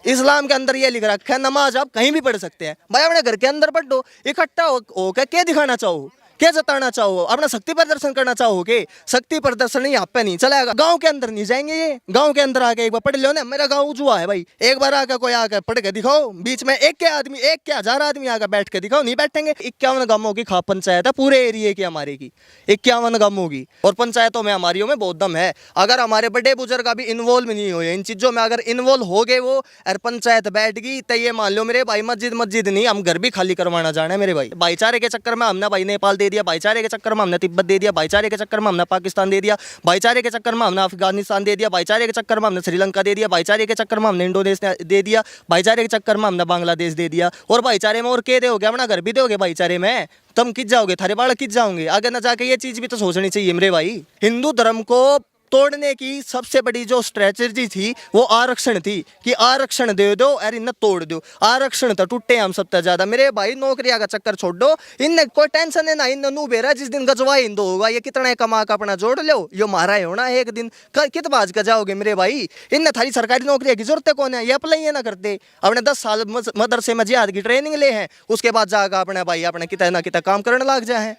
इस्लाम के अंदर ये लिख रखा है नमाज आप कहीं भी पढ़ सकते हैं। भाई अपने घर के अंदर पढ़ दो, इकट्ठा होकर क्या दिखाना चाहो, क्या जताना चाहो, अपना शक्ति प्रदर्शन करना चाहोगे? शक्ति प्रदर्शन यहाँ पे नहीं चलेगा। गांव के अंदर नहीं जाएंगे ये, गांव के अंदर आके एक बार पढ़ लो ना, मेरा गांव उजुआ है भाई, एक बार आकर कोई आकर पढ़ के दिखाओ, बीच में एक के हजार आदमी आकर बैठ के दिखाओ, नहीं बैठेंगे। 51 गांवों की खाप पंचायत है पूरे एरिया की हमारे की, 51 गांवों की, और पंचायतों में हमारियों में बहुत दम है। अगर हमारे बड़े बुजुर्ग अभी इन्वॉल्व नहीं हुए इन चीजों में, अगर इन्वॉल्व हो गए वो और पंचायत बैठ गई, तो ये मान लो मेरे भाई मस्जिद नहीं, हम घर भी खाली करवाना जाना है मेरे भाई। भाईचारे के चक्कर में हमने भाई नेपाल दे दिया, भाईचारे के चक्कर में हमने तिब्बत दे दिया, भाईचारे के चक्कर में हमने पाकिस्तान दे दिया, भाईचारे के चक्कर में हमने अफगानिस्तान दे दिया, भाईचारे के चक्कर में हमने श्रीलंका दे दिया, भाईचारे के चक्कर में हमने इंडोनेशिया दे दिया, भाईचारे के चक्कर में हमने बांग्लादेश दे दिया। और भाईचारे में और क्या दोगे? अपना घर भी दोगे भाईचारे में? तुम किस जाओगे, थारे बाल किस जाओगे आगे ना जाके? ये चीज भी तो सोचनी चाहिए मेरे भाई। हिंदू धर्म को तोड़ने की सबसे बड़ी जो स्ट्रेटजी थी वो आरक्षण थी, कि आरक्षण दे दो और इन्हें तोड़ दो। आरक्षण तो टूटे हम सबसे ज्यादा मेरे भाई। नौकरियां का चक्कर छोड़ दो, इनने कोई टेंशन है ना, इन नू बेरा जिस दिन गजवा हिंदू होगा ये कितना कमा का अपना जोड़ लो, यो मारा है होना एक दिन कित बाज का जाओगे मेरे भाई? इनने थारी सरकारी नौकरी की जरूरत है कौन है? ये अप्लाई ना करते, अपने 10 साल मदरसे में जिहाद की ट्रेनिंग ले हैं, उसके बाद जाकर अपने भाई अपने कितना ना कितना काम करने लग जाए।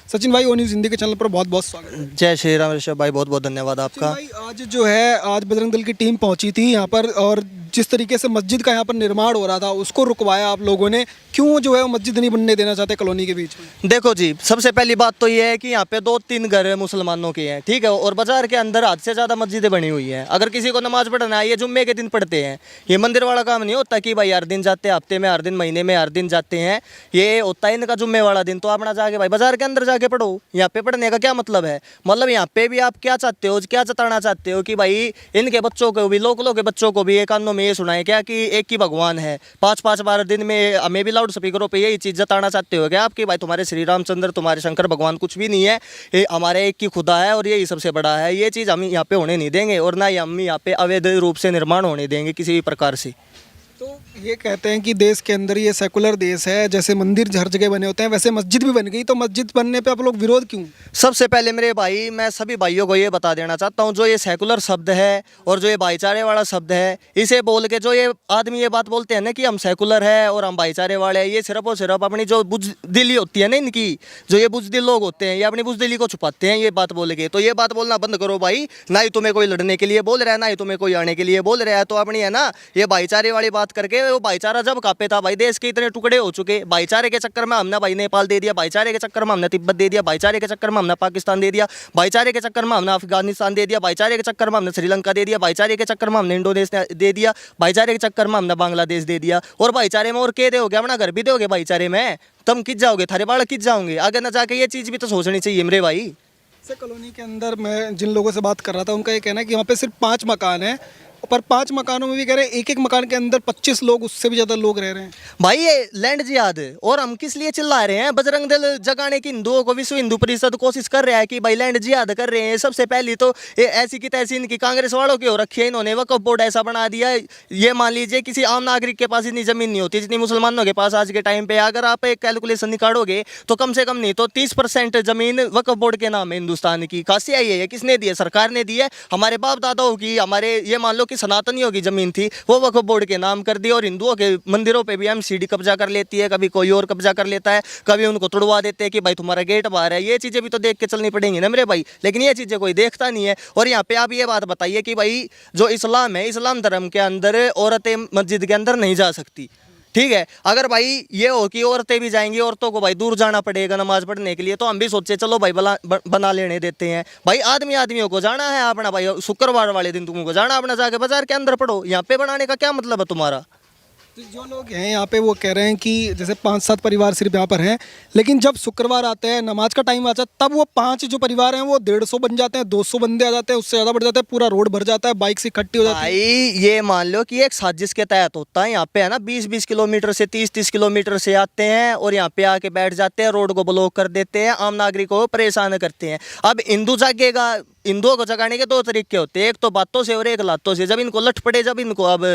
सचिन भाई, ओ न्यूज़ हिंदी के चैनल पर बहुत बहुत स्वागत है। जय श्री राम ऋषभ भाई, बहुत बहुत धन्यवाद आपका। भाई आज जो है, आज बजरंग दल की टीम पहुंची थी यहाँ पर, और जिस तरीके से मस्जिद का यहाँ पर निर्माण हो रहा था उसको रुकवाया आप लोगों ने, क्यों जो है वो मस्जिद नहीं बनने देना चाहते कॉलोनी के बीच में? देखो जी, सबसे पहली बात तो ये है कि यहाँ पे 2-3 घर मुसलमानों के हैं, ठीक है, और बाजार के अंदर हद से ज़्यादा मस्जिदें बनी हुई हैं। अगर किसी को नमाज पढ़ना है ये जुम्मे के दिन पढ़ते हैं, ये मंदिर वाला काम नहीं होता कि भाई हर दिन जाते हैं, हफ्ते में हर दिन, महीने में हर दिन जाते हैं, ये होता है इनका जुम्मे वाला दिन। तो अपना जाके भाई बाजार के अंदर जाके पढ़ो। यहाँ पे पढ़ने का क्या मतलब है? मतलब यहाँ पे भी आप क्या चाहते हो, क्या जताना चाहते हो कि भाई इनके बच्चों को भी, लोकलों के बच्चों को भी एक कानों में ये सुनाए क्या कि एक ही भगवान है? 5-5 बार दिन में हमें भी लाउड स्पीकरों पे यही चीज़ जताना चाहते हो क्या आपकी? भाई तुम्हारे श्री रामचंद्र, तुम्हारे शंकर भगवान कुछ भी नहीं है, ये हमारे एक ही खुदा है और यही सबसे बड़ा है। ये चीज़ हम यहाँ पे होने नहीं देंगे, और ना ही हम यहाँ पे अवैध रूप से निर्माण होने देंगे किसी भी प्रकार से। तो ये कहते हैं कि देश के अंदर ये सेकुलर देश है, जैसे मंदिर हर जगह बने होते हैं वैसे मस्जिद भी बन गई, तो मस्जिद बनने पे आप लोग विरोध क्यों? सबसे पहले मेरे भाई मैं सभी भाइयों को ये बता देना चाहता हूँ, जो ये सेकुलर शब्द है और जो ये भाईचारे वाला शब्द है, इसे बोल के जो ये आदमी ये बात बोलते हैं ना कि हम सेकुलर है और हम भाईचारे वाले हैं, ये सिर्फ और सिर्फ अपनी जो बुजदिली होती है ना इनकी, जो ये बुजदिल लोग होते हैं, ये अपनी बुजदिली को छुपाते हैं ये बात बोल के। तो ये बात बोलना बंद करो भाई। ना ही तुम्हें कोई लड़ने के लिए बोल रहा है, ना ही तुम्हें कोई आने के लिए बोल रहा है। तो अपनी है ना ये भाईचारे वाली बात करके, वो भाईचारा जब कापे था भाई, देश के इतने टुकड़े हो चुके, भाईचारे के चक्कर में हमने भाई नेपाल दे दिया, भाईचारे के चक्कर में हमने तिब्बत दे दिया, भाईचारे के चक्कर में हमने पाकिस्तान दे दिया, भाईचारे के चक्कर में हमने अफगानिस्तान दे दिया, भाईचारे के चक्कर में हमने श्रीलंका दे दिया, भाईचारे के चक्कर में हमने इंडोनेशिया दे दिया, भाईचारे के चक्कर में हमने बांग्लादेश दे दिया। और भाईचारे में और क्या दोगे? अपना घर भी दोगे भाईचारे में? तुम किस जाओगे, थारे बाल किस जाओगे आगे ना जाके? ये चीज़ भी तो सोचनी चाहिए मेरे भाई। सर, कॉलोनी के अंदर मैं जिन लोगों से बात कर रहा था उनका ये कहना है कि वहाँ पे सिर्फ 5 मकान हैं, पर 5 मकानों में भी कह रहे हैं एक मकान के अंदर 25 लोग, उससे भी ज़्यादा लोग रह रहे हैं। भाई ये लैंड जिहाद, और हम किस लिए चिल्ला रहे हैं? बजरंग दल जगाने की हिंदुओं को विश्व हिंदू परिषद कोशिश कर रहा है कि भाई लैंड जिहाद कर रहे हैं। सबसे पहली तो ये ऐसी की तैसी इनकी कांग्रेस वालों की हो रखी है, इन्होंने वक्फ बोर्ड ऐसा बना दिया है। ये मान लीजिए किसी आम नागरिक के पास इतनी जमीन नहीं होती जितनी मुसलमानों के पास आज के टाइम पे। अगर आप एक कैलकुलेशन निकालोगे तो कम से कम नहीं तो 30% जमीन वक्फ बोर्ड के नाम है हिंदुस्तान की। खासियत ये है, किसने दी है? सरकार ने दी है। हमारे बाप दादाओं की, हमारे ये मान लो कि सनातनियों की जमीन थी, वो वक्फ बोर्ड के नाम कर दी। और हिंदुओं के मंदिरों पे भी एमसीडी कब्जा कर लेती है, कभी कोई और कब्जा कर लेता है, कभी उनको तोड़वा देते हैं कि भाई तुम्हारा गेट बाहर है। ये चीजें भी तो देख के चलनी पड़ेंगी ना मेरे भाई, लेकिन ये चीजें कोई देखता नहीं है। और यहाँ पे आप ये बात बताइए कि भाई जो इस्लाम है, इस्लाम धर्म के अंदर औरतें मस्जिद के अंदर नहीं जा सकती, ठीक है। अगर भाई ये हो कि औरतें भी जाएंगी, औरतों को भाई दूर जाना पड़ेगा नमाज पढ़ने के लिए, तो हम भी सोचे चलो भाई बना लेने देते हैं। भाई आदमियों को जाना है अपना, भाई शुक्रवार वाले दिन तुमको जाना अपना, जाके बाजार के अंदर पढ़ो। यहाँ पे बनाने का क्या मतलब है तुम्हारा? तो जो लोग हैं यहाँ पे वो कह रहे हैं कि जैसे 5-7 परिवार सिर्फ यहाँ पर हैं, लेकिन जब शुक्रवार आते हैं, नमाज का टाइम आता है, तब वो 5 जो परिवार हैं वो 150 बन जाते हैं, 200 बंदे आ जाते हैं, उससे ज़्यादा बढ़ जाते हैं, पूरा रोड भर जाता है, बाइक से इकट्ठी हो जाती है। भाई ये मान लो कि एक साजिश के तहत होता है। यहाँ पे है ना 20-20 किलोमीटर से 30-30 किलोमीटर से आते हैं और यहाँ पे आके बैठ जाते हैं, रोड को ब्लॉक कर देते हैं, आम नागरिकों को परेशान करते हैं। अब हिंदू जागेगा, हिंदुओं को जगाने के दो तरीके होते हैं, एक तो बातों से और एक लातों से। जब इनको लठ पड़े, जब इनको अब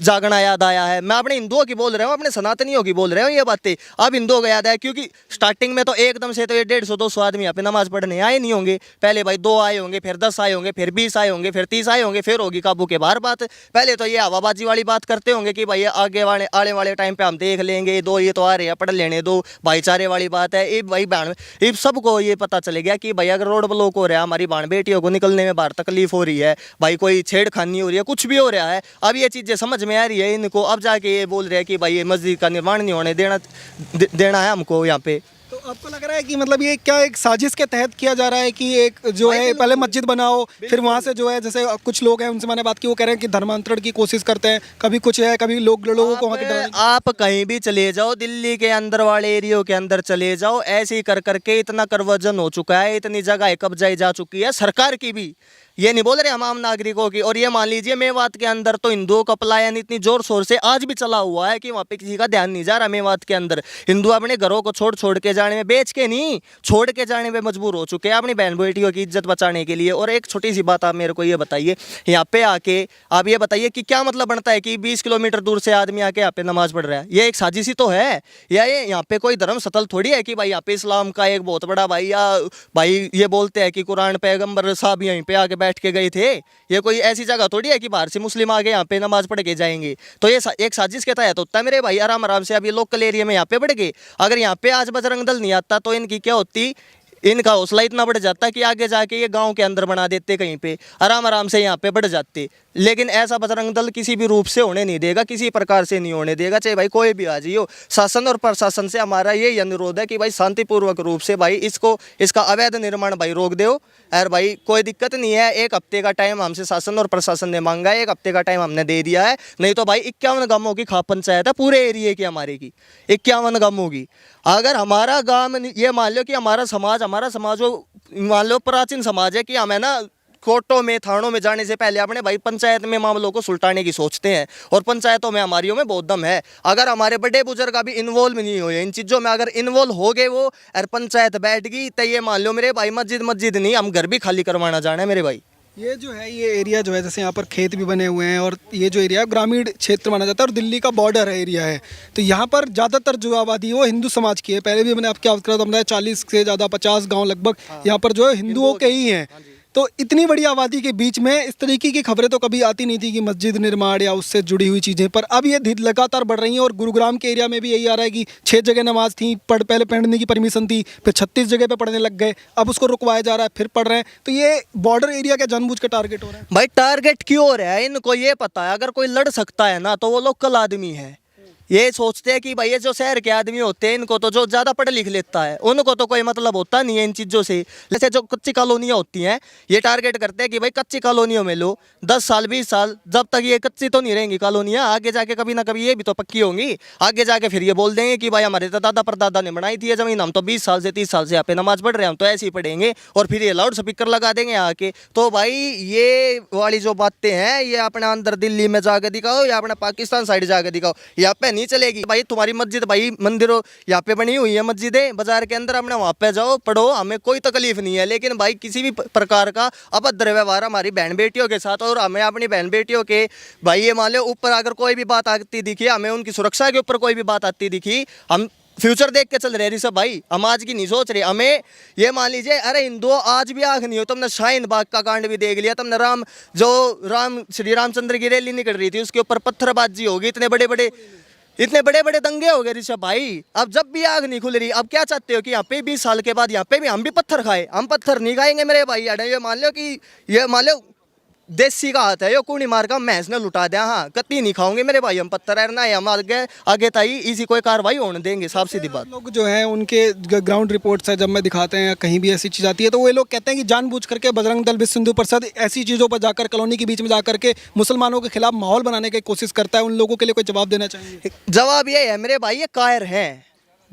जागना याद आया है, मैं अपने हिंदुओं की बोल रहा हूँ, अपने सनातनियों की बोल रहा हूँ ये बातें, अब हिंदुओं को याद आया। क्योंकि स्टार्टिंग में तो एकदम से तो ये 150-200 आदमी यहाँ पे नमाज पढ़ने आए नहीं होंगे। पहले भाई 2 आए होंगे, फिर 10 आए होंगे, फिर 20 आए होंगे, फिर 30 आए होंगे, फिर होगी काबू के बाहर बात। पहले तो ये हवाबाजी वाली बात करते होंगे कि भाई आगे वाले आने वाले टाइम पे हम देख लेंगे, दो ये तो आ रहे हैं, पढ़ लेने दो, भाईचारे वाली बात है। ये भाई बहन, ये सबको ये पता चले गया कि भाई अगर रोड ब्लॉक हो रहा है, हमारी बहन बेटियों को निकलने में बाहर तकलीफ हो रही है, भाई कोई छेड़खानी हो रही है, कुछ भी हो रहा है, अब ये चीज़ें समझ में आ रही है इनको। अब जाके ये बोल रहे हैं कि भाई ये मस्जिद का निर्माण नहीं होने देना है हमको यहाँ पे। तो आपको लग रहा है कि मतलब ये क्या एक साजिश के तहत किया जा रहा है कि एक जो है पहले मस्जिद बनाओ, फिर वहाँ से जो है जैसे कुछ लोग हैं उनसे मैंने बात की, वो कह रहे हैं कि धर्मांतरण की कोशिश करते हैं, कभी कुछ है, कभी लोगों को वहाँ के आप कहीं भी चले जाओ, दिल्ली के अंदर वाले एरियो के अंदर चले जाओ, ऐसे ही कर करके इतना करवजन हो चुका है, इतनी जगह कब्जाई जा चुकी है सरकार की भी, ये नहीं बोल रहे हम आम नागरिकों की। और ये मान लीजिए मेवात के अंदर तो हिंदुओं का पलायन इतनी जोर शोर से आज भी चला हुआ है कि वहाँ पे किसी का ध्यान नहीं जा रहा। मेवात के अंदर हिंदू अपने घरों को छोड़ के जाने में, बेच के नहीं, छोड़ के जाने में मजबूर हो चुके हैं अपनी बहन बेटियों की इज्जत बचाने के लिए। और एक छोटी सी बात आप मेरे को ये बताइए, यहाँ पे आके आप ये बताइए कि क्या मतलब बनता है कि 20 किलोमीटर दूर से आदमी आके यहाँ पे नमाज पढ़ रहा है? ये एक साजिश ही तो है, या ये यहाँ पे कोई धर्म सतल थोड़ी है कि भाई यहाँ पे इस्लाम का एक बहुत बड़ा भाई, या भाई ये बोलते हैं कि कुरान पैगंबर साहब यहीं पे आके बैठ के गए थे। ये कोई ऐसी जगह थोड़ी है कि बाहर से मुस्लिम आगे यहाँ पे नमाज पढ़ के जाएंगे। तो ये एक साजिश के तहत होता है मेरे भाई, आराम आराम से। अब ये लोकल एरिया में यहाँ पे बढ़ गए, अगर यहाँ पे आज बजरंग दल नहीं आता तो इनकी क्या होती, इनका हौसला इतना बढ़ जाता कि आगे जाके ये गांव के अंदर बना देते, कहीं पे आराम आराम से यहाँ पे बढ़ जाते। लेकिन ऐसा बजरंग दल किसी भी रूप से होने नहीं देगा, किसी प्रकार से नहीं होने देगा, चाहे भाई कोई भी आ जाइए हो। शासन और प्रशासन से हमारा ये अनुरोध है कि भाई शांतिपूर्वक रूप से भाई इसका अवैध निर्माण भाई रोक दो। और भाई कोई दिक्कत नहीं है, 1 हफ्ते का टाइम हमसे शासन और प्रशासन ने मांगा है, 1 हफ्ते का टाइम हमने दे दिया है। नहीं तो भाई 51 गांवों की खाप पंचायत है पूरे एरिए की, हमारे की 51 गांवों की। अगर हमारा गांव, ये मान लो कि हमारा समाज वो मान लो प्राचीन समाज है कि हमें ना कोर्टों में, थानों में जाने से पहले अपने भाई पंचायत में मामलों को सुलटाने की सोचते हैं, और पंचायतों में हमारियों में बहुत दम है। अगर हमारे बड़े बुजुर्ग अभी इन्वॉल्व नहीं हुए इन चीज़ों में, अगर इन्वॉल्व हो गए वो और पंचायत बैठ गई, तो ये मान लो मेरे भाई मस्जिद नहीं, हम घर भी खाली करवाना जाना है मेरे भाई। ये जो है ये एरिया जो है जैसे यहाँ पर खेत भी बने हुए हैं, और ये जो एरिया है ग्रामीण क्षेत्र माना जाता है, और दिल्ली का बॉर्डर है एरिया है। तो यहाँ पर ज़्यादातर जो आबादी है वो हिंदू समाज की है। पहले भी मैंने आपकी बात करा था, 40 से ज़्यादा 50 गांव लगभग यहाँ पर जो है हिंदुओं के ही हैं। तो इतनी बड़ी आबादी के बीच में इस तरीके की खबरें तो कभी आती नहीं थी कि मस्जिद निर्माण या उससे जुड़ी हुई चीज़ें, पर अब ये लगातार बढ़ रही हैं। और गुरुग्राम के एरिया में भी यही आ रहा है कि 6 जगह नमाज थी, पहले पढ़ने की परमिशन थी, फिर 36 जगह पे पढ़ने लग गए, अब उसको रुकवाया जा रहा है, फिर पढ़ रहे हैं। तो ये बॉर्डर एरिया का जानबूझ के टारगेट हो रहा है। भाई टारगेट क्यों हो रहा है, इनको ये पता है अगर कोई लड़ सकता है ना तो वो लोकल आदमी है। ये सोचते हैं कि भाई ये जो शहर के आदमी होते हैं, इनको तो जो ज़्यादा पढ़ लिख लेता है उनको तो कोई मतलब होता नहीं है इन चीज़ों से। जैसे जो कच्ची कॉलोनियाँ होती हैं, ये टारगेट करते हैं कि भाई कच्ची कॉलोनियों में लो 10 साल 20 साल, जब तक ये कच्ची तो नहीं रहेंगी कॉलोनियाँ, आगे जाके कभी ना कभी ये भी तो पक्की होंगी। आगे जाके फिर ये बोल देंगे कि भाई हमारे तो दादा परदादा ने बनाई थी ये ज़मीन, हम तो 20 साल से 30 साल से यहाँ पे नमाज पढ़ रहे हैं, हम तो ऐसे ही पढ़ेंगे, और फिर ये लाउड स्पीकर लगा देंगे आके। तो भाई ये वाली जो बातें हैं, ये अपने अंदर दिल्ली में जाकर दिखाओ या अपने पाकिस्तान साइड जाकर दिखाओ, यहाँ पे नहीं चलेगी। भाई तुम्हारी मस्जिद, भाई मंदिरों यहाँ पे बनी हुई है मस्जिदें बाजार के अंदर, अपने वहाँ पे जाओ पढ़ो, हमें कोई तकलीफ नहीं है। लेकिन भाई किसी भी प्रकार का अभद्र व्यवहार हमारी बहन बेटियों के साथ, और हमें अपनी बहन बेटियों के भाई ये मान लो ऊपर अगर कोई भी बात आती दिखी, हमें उनकी सुरक्षा के ऊपर कोई भी बात आती दिखी, हम फ्यूचर देख के चल रहे हैं ऋषभ भाई, हम आज की नहीं सोच रहे। हमें ये मान लीजिए, अरे हिंदुओं आज भी आंख नहीं हो, तुमने शाहीन बाग का कांड भी देख लिया, तुमने श्री रामचंद्र की रैली निकल रही थी, उसके ऊपर पत्थरबाजी होगी, इतने बड़े बड़े दंगे हो गए ऋषभ भाई। अब जब भी आग नहीं खुल रही, अब क्या चाहते हो कि यहाँ पे 20 साल के बाद यहाँ पे भी हम भी पत्थर खाए? हम पत्थर नहीं खाएंगे मेरे भाई। अरे ये मान लो देसी का हाथ है, यो कूड़ी मार का महज ने लुटा दिया, हाँ कत्ती नहीं खाओगे मेरे भाई हम पत्थर है ना, हम आगे ताई इसी कोई कार्रवाई होने देंगे, साफ सीधी बात। लोग जो हैं उनके ग्राउंड रिपोर्ट्स है, जब मैं दिखाते हैं कहीं भी ऐसी चीज़ आती है तो वो लोग कहते हैं कि जानबूझ करके बजरंग दल विश्व हिंदू परिषद ऐसी चीज़ों पर जाकर कॉलोनी के बीच में जाकर के मुसलमानों के खिलाफ माहौल बनाने की कोशिश करता है। उन लोगों के लिए कोई जवाब देना चाहिए? जवाब ये है मेरे भाई, ये कायर हैं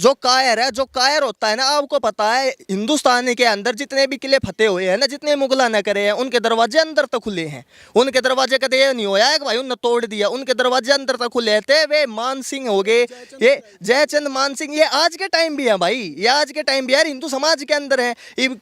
जो कायर है, जो कायर होता है ना, आपको पता है हिंदुस्तान के अंदर जितने भी किले फतेह हुए हैं ना, जितने मुगला ने करे हैं, उनके दरवाजे अंदर तक खुले हैं। उनके दरवाजे कदे ये नहीं होया है कि भाई उन्होंने तोड़ दिया, उनके दरवाजे अंदर तक खुले थे। वे मान सिंह हो गए, ये जयचंद मान सिंह, ये आज के टाइम भी है भाई, ये आज के टाइम भी यार हिंदू समाज के अंदर है।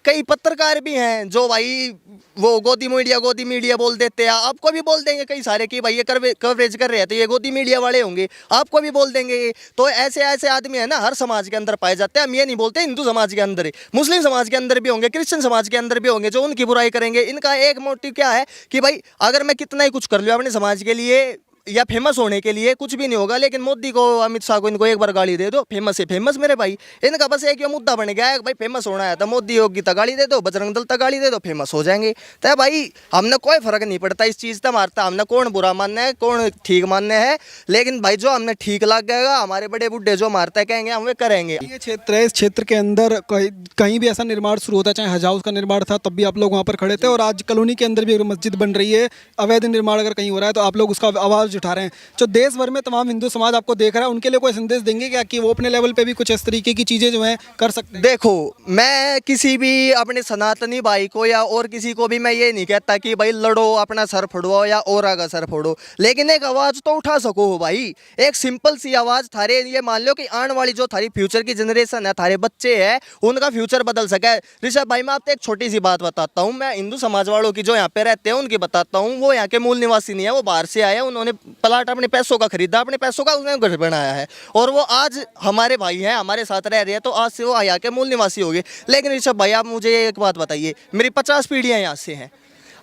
कई पत्रकार भी हैं जो भाई वो गोदी मीडिया बोल देते हैं, आपको भी बोल देंगे कई सारे कि भाई ये कवरेज कर रहे हैं तो ये गोदी मीडिया वाले होंगे, आपको भी बोल देंगे। तो ऐसे ऐसे आदमी है ना, हर समाज के अंदर पाए जाते हैं। हम ये नहीं बोलते हिंदू समाज के अंदर ही, मुस्लिम समाज के अंदर भी होंगे, क्रिश्चियन समाज के अंदर भी होंगे जो उनकी बुराई करेंगे। इनका एक मोटिव क्या है कि भाई अगर मैं कितना ही कुछ कर लूँ अपने समाज के लिए या फेमस होने के लिए, कुछ भी नहीं होगा, लेकिन मोदी को, अमित शाह को, इनको एक बार गाली दे दो, फेमस है फेमस मेरे भाई। इनका बस एक ये मुद्दा बन गया है भाई फेमस होना है तो मोदी योगी तक गाली दे दो, बजरंग दल तक गाली दे दो, फेमस हो जाएंगे। तो भाई हमने कोई फर्क नहीं पड़ता इस चीज़ से, मारता हमने कौन बुरा मानना है कौन ठीक मानना है, लेकिन भाई जो हमने ठीक लग गएगा, हमारे बड़े बुढ़े जो मारता कहेंगे हम वे करेंगे। ये क्षेत्र है, इस क्षेत्र के अंदर कहीं भी ऐसा निर्माण शुरू होता है, चाहे हज हाउस का निर्माण था तब भी आप लोग वहाँ पर खड़े थे, और आज कॉलोनी के अंदर भी अगर मस्जिद बन रही है, अवैध निर्माण अगर कहीं हो रहा है तो आप लोग उसका आवाज़ उठा रहे हैं। जो देश भर में तमाम हिंदू समाज आपको देख रहा है, उनके लिए कोई संदेश देंगे क्या कि वो अपने लेवल पे भी कुछ इस तरीके की चीज़ें जो हैं कर सकते हैं? देखो, मैं किसी भी अपने सनातनी भाई को या और किसी को भी मैं ये नहीं कहता कि भाई लड़ो, अपना सर फोड़ो या और का सर फोड़ो, लेकिन एक आवाज़ तो उठा सको हो भाई। एक सिंपल सी आवाज़ थारे, ये मान लो कि आने वाली जो थारी फ्यूचर की जनरेशन है, थारे बच्चे हैं, उनका फ्यूचर बदल सके। ऋषभ भाई मैं आपको एक छोटी सी बात बताता हूँ, मैं हिंदू समाज वालों की जो यहाँ पे रहते हैं उनकी बताता हूँ। वो यहाँ के मूल निवासी नहीं है, वो बाहर से आए, उन्होंने प्लाट अपने पैसों का खरीदा, अपने पैसों का उसने घर बनाया है, और वो आज हमारे भाई हैं, हमारे साथ रह रहे हैं, तो आज से वो यहाँ के मूल निवासी हो गए। लेकिन ऋषभ भाई आप मुझे एक बात बताइए, मेरी 50 पीढ़ियाँ यहाँ से हैं,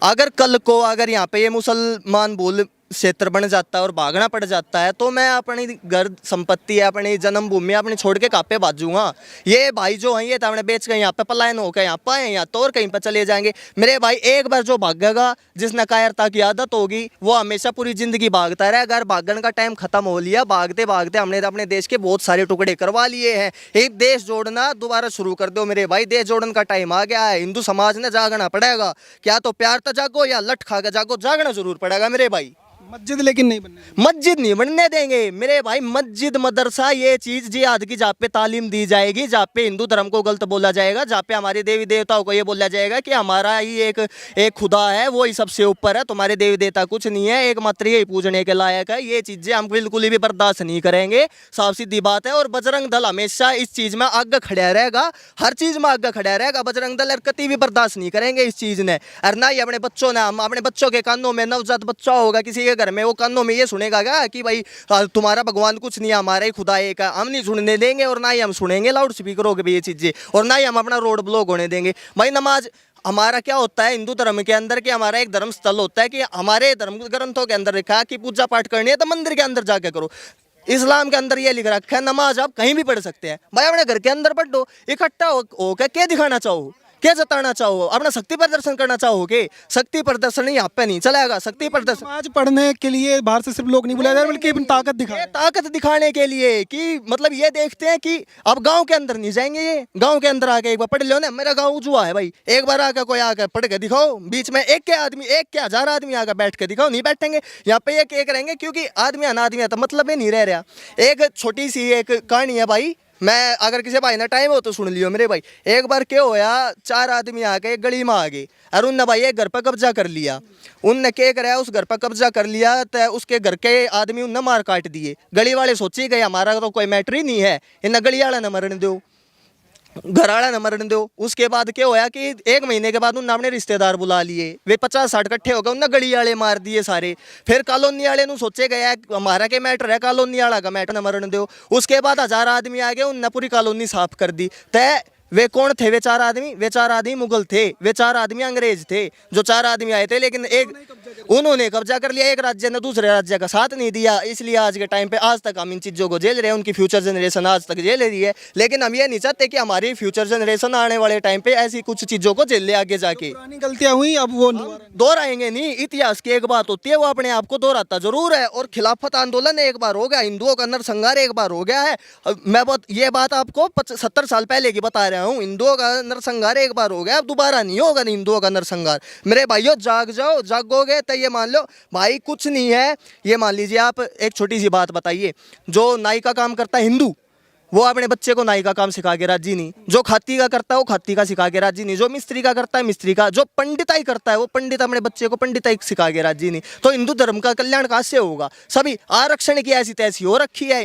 अगर कल को अगर यहाँ पे ये मुसलमान बोल क्षेत्र बन जाता है और भागना पड़ जाता है, तो मैं अपनी घर संपत्ति, अपनी जन्मभूमि अपनी छोड़ के कहाँ पे भाजूंगा? ये भाई जो हैं ये तो हमने बेच के यहाँ पे पलायन होकर यहाँ पे आए, यहाँ तो और कहीं पर चले जाएंगे। मेरे भाई एक बार जो भागेगा, जिसने कायरता की आदत होगी, वो हमेशा पूरी जिंदगी भागता रहेगा। अगर भागने का टाइम खत्म हो लिया, भागते भागते हमने अपने देश के बहुत सारे टुकड़े करवा लिए हैं। एक देश जोड़ना दोबारा शुरू कर दो मेरे भाई, देश जोड़ने का टाइम आ गया है। हिंदू समाज ने जागना पड़ेगा, क्या तो प्यार तो जागो या लठ खा के जागो, जागना जरूर पड़ेगा मेरे भाई। मस्जिद लेकिन नहीं बनने देंगे। मस्जिद नहीं बनने देंगे मेरे भाई। मस्जिद मदरसा ये चीज जिहाद की जहाँ पे तालीम दी जाएगी, जहाँ पे हिंदू धर्म को गलत बोला जाएगा, जहाँ पे हमारे देवी देवताओं को ये बोला जाएगा कि हमारा ही एक खुदा है, वो ही सबसे ऊपर है, तुम्हारे देवी देवता कुछ नहीं है, एकमात्र यही पूजने के लायक है। ये चीजें हम बिल्कुल भी बर्दाश्त नहीं करेंगे, साफ सीधी बात है। और बजरंग दल हमेशा इस चीज में आगे खड़ा रहेगा, हर चीज में आगे खड़ा रहेगा बजरंग दल, और कभी भी बर्दाश्त नहीं करेंगे इस चीज ने। और ना ही अपने बच्चों ने, हम अपने बच्चों के कानों में, नवजात बच्चा होगा किसी के घर में, वो कानों में ये सुनेगा क्या कि भाई तुम्हारा भगवान कुछ नहीं है, हमारा ही खुदा एक है? हम नहीं सुनने देंगे, और ना ही हम सुनेंगे लाउड स्पीकरों के भी ये चीजें, और ना ही हम अपना रोड ब्लॉक होने देंगे। भाई नमाज हमारा क्या होता है हिंदू धर्म के अंदर, कि हमारा एक धर्म स्थल होता है, कि हमारे धर्म ग्रंथों के अंदर लिखा है कि पूजा पाठ करनी है तो मंदिर के अंदर जाके करो। इस्लाम के अंदर ये लिख रखा है नमाज आप कहीं भी पढ़ सकते हैं। भाई अपने घर के अंदर पढ़ो, इकट्ठा होकर क्या दिखाना चाहो, क्या जताना चाहो, अपना शक्ति प्रदर्शन करना चाहोगे? शक्ति प्रदर्शन यहाँ पे नहीं चलेगा। शक्ति प्रदर्शन समाज पढ़ने के लिए बाहर से सिर्फ लोग नहीं बुलाए जा रहे, बल्कि अपनी ताकत दिखा ये ताकत दिखाने के लिए, कि मतलब ये देखते हैं कि अब गांव के अंदर नहीं जाएंगे, ये गांव के अंदर आके एक बार पढ़ लो ना, मेरा गांव उजुआ है भाई, एक बार आकर कोई आकर पढ़ के दिखाओ, बीच में एक के हजार आदमी आकर बैठ के दिखाओ, नहीं बैठेंगे यहाँ पे, एक एक रहेंगे, क्योंकि आदमी अनादमी है तो मतलब ही नहीं रह रहा। एक छोटी सी एक कहानी है भाई, मैं अगर किसी भाई ना टाइम हो तो सुन लियो मेरे भाई। एक बार क्या होया, 4 आदमी आके एक गली में आ गए, और उनने भाई एक घर पर कब्जा कर लिया। उनने क्या कराया, उस घर पर कब्जा कर लिया तो उसके घर के आदमी उनने मार काट दिए। गली वाले सोचे गए हमारा तो कोई मैटर ही नहीं है, इन्हें गली वाला न मरने दो, घर वाला न मरने दो। उसके बाद क्या होया कि 1 महीने के बाद उन्होंने अपने रिश्तेदार बुला लिए, वे 50-60 इकट्ठे हो गए, उन्हें गली वाले मार दिए सारे। फिर कॉलोनी वाले नु सोचे गया हमारा के मैटर है, कॉलोनी वाला का मैटर न मरने दो। उसके बाद 1000 आदमी आ गए, उनने पूरी कॉलोनी साफ कर दी। तय वे कौन थे? वे 4 आदमी, वे 4 आदमी मुगल थे, वे 4 आदमी अंग्रेज थे। जो 4 आदमी आए थे, लेकिन उन्होंने कब्जा कर लिया, एक राज्य ने दूसरे राज्य का साथ नहीं दिया, इसलिए आज के टाइम पे आज तक हम इन चीज़ों को झेल रहे हैं, उनकी फ्यूचर जनरेशन आज तक झेल रही है। लेकिन हम ये नहीं चाहते कि हमारी फ्यूचर जनरेशन आने वाले टाइम पे ऐसी कुछ चीज़ों को झेल ले आगे जाके। पुरानी गलतियां हुई, अब वो दोहराएंगे नहीं। इतिहास की एक बात होती है, वो अपने आप को दोहराता जरूर है। और खिलाफत आंदोलन एक बार हो गया, हिंदुओं का नरसंहार एक बार हो गया है। मैं ये बात आपको 70 साल पहले की बता रहा हूँ, हिंदुओं का नरसंहार एक बार हो गया, अब दोबारा नहीं होगा हिंदुओं का नरसंहार। मेरे भाइयों जाग जाओ, जागोगे तो ये मान लो भाई कुछ नहीं है। ये मान लीजिए आप, एक छोटी सी बात बताइए, जो नाई का काम करता है हिंदू, वो अपने बच्चे को नाई का काम सिखा के राजी नहीं, जो खाती का करता है वो खाती का सिखा के राजी नहीं, जो मिस्त्री का करता है मिस्त्री का, जो पंडिताई करता है वो पंडित अपने बच्चे को पंडिताई सिखा के राजी नहीं। तो हिंदू धर्म का कल्याण कहाँ से होगा? सभी आरक्षण की ऐसी तैसी हो रखी है।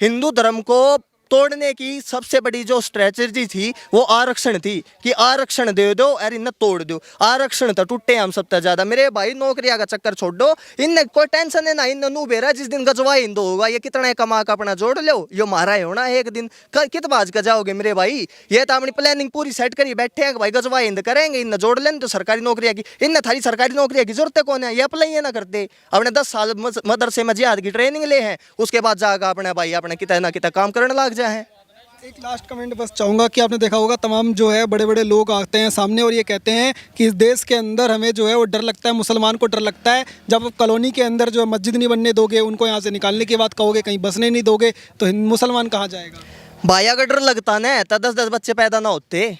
हिंदू धर्म को तोड़ने की सबसे बड़ी जो स्ट्रेटजी थी वो आरक्षण थी कि आरक्षण दे दो और इन्हें तोड़ दो। आरक्षण तो टूटे हम सबसे ज्यादा। मेरे भाई नौकरियां का चक्कर छोड़ दो, इनने कोई टेंशन है ना, इन्हें नू बेरा जिस दिन गजवा हिंदू होगा ये कितना कमा का अपना जोड़ लो, यो मारा है होना एक दिन कित बाज का जाओगे मेरे भाई। ये तो अपनी प्लानिंग पूरी सेट करी बैठे हैं कि भाई गजवा हिंद करेंगे, इन्हें जोड़ लें तो सरकारी नौकरियां की, इन्हें थारी सरकारी नौकरियां की जरूरत कौन है? ये अप्लाई ये ना करते, अपने 10 साल मदरसे में जिहाद की ट्रेनिंग ले हैं, उसके बाद जाकर अपने भाई अपने कितना ना कितना काम करने लग जाए। एक लास्ट कमेंट बस चाहूँगा कि आपने देखा होगा तमाम जो है बड़े बड़े लोग आते हैं सामने और ये कहते हैं कि इस देश के अंदर हमें जो है वो डर लगता है, मुसलमान को डर लगता है। जब आप कॉलोनी के अंदर जो है मस्जिद नहीं बनने दोगे, उनको यहाँ से निकालने की बात कहोगे, कहीं बसने नहीं दोगे, तो मुसलमान कहाँ जाएगा? भाई अगर डर लगता ना तो 10-10 बच्चे पैदा ना होते।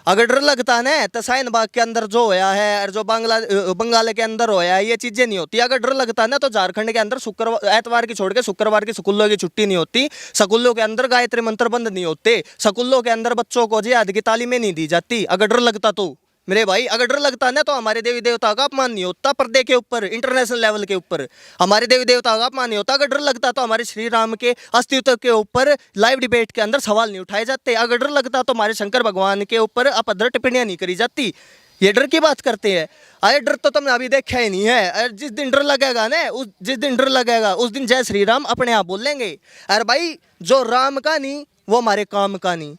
अगर डर लगता ना तो शाहीन बाग के अंदर जो होया है और जो बंगाल के अंदर होया है ये चीजें नहीं होती। अगर डर लगता ना तो झारखंड के अंदर एतवार की छोड़ के शुक्रवार की स्कूलों की छुट्टी नहीं होती, स्कूलों के अंदर गायत्री मंत्र बंद नहीं होते, स्कूलों के अंदर बच्चों को जिहाद की तालीमें नहीं दी जाती। अगर डर लगता तो मेरे भाई, अगर डर लगता ना तो हमारे देवी देवता का अपमान नहीं होता पर्दे के ऊपर, इंटरनेशनल लेवल के ऊपर हमारे देवी देवता का अपमान नहीं होता। अगर डर लगता तो हमारे श्री राम के अस्तित्व के ऊपर लाइव डिबेट के अंदर सवाल नहीं उठाए जाते। अगर डर लगता तो हमारे शंकर भगवान के ऊपर अभद्र टिप्पणियां नहीं करी जाती। ये डर की बात करते हैं। अरे डर तो तुमने अभी देखा ही नहीं है। अरे जिस दिन डर लगेगा ना, जिस दिन डर लगेगा उस दिन जय श्री राम अपने आप बोलेंगे। अरे भाई जो राम का नहीं वो हमारे काम का नहीं,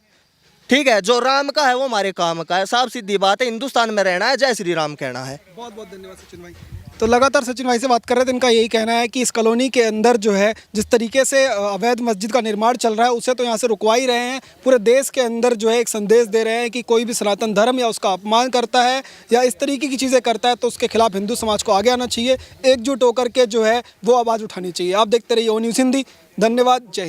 ठीक है, जो राम का है वो हमारे काम का है। साफ सीधी बात है, हिंदुस्तान में रहना है, जय श्री राम कहना है। बहुत बहुत धन्यवाद सचिन भाई। तो लगातार सचिन भाई से बात कर रहे थे, इनका यही कहना है कि इस कॉलोनी के अंदर जो है जिस तरीके से अवैध मस्जिद का निर्माण चल रहा है उसे तो यहाँ से रुकवा ही रहे हैं, पूरे देश के अंदर जो है एक संदेश दे रहे हैं कि कोई भी सनातन धर्म या उसका अपमान करता है या इस तरीके की चीज़ें करता है तो उसके खिलाफ हिंदू समाज को आगे आना चाहिए, एकजुट होकर के जो है वो आवाज़ उठानी चाहिए। आप देखते रहिए ओ न्यूज़ हिंदी। धन्यवाद, जय हिंद।